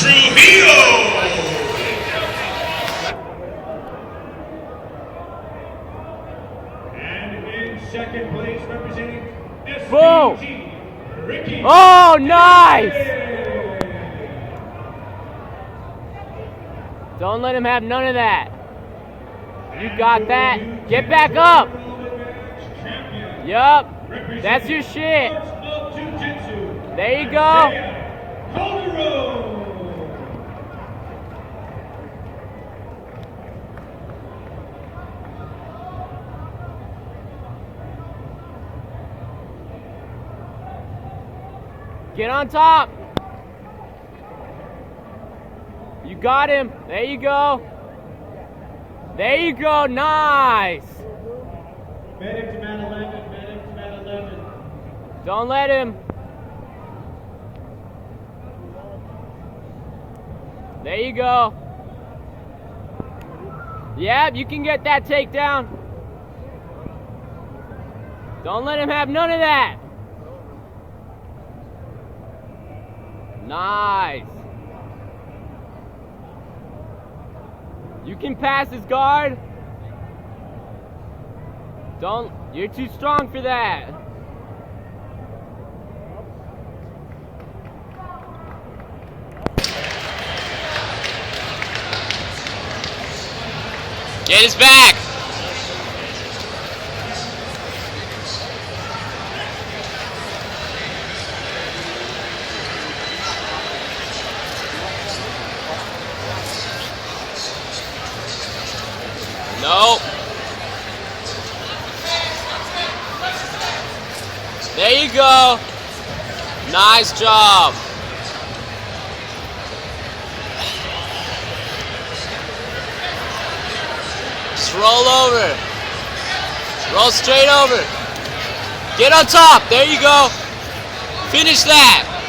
Trujillo. And in second place, representing SPG, Ricky. Oh, nice! Don't let him have none of that. You got that. Get back up. Yup. That's your shit. There you go. Get on top. You got him. There you go. There you go. Nice. Medic to mat 11. Medic to mat 11. Don't let him. There you go. Yep, you can get that takedown. Don't let him have none of that. Nice. You can pass his guard. Don't, you're too strong for that. Get his back. Nope. There you go. Nice job. Just roll over. Roll straight over. Get on top. There you go. Finish that.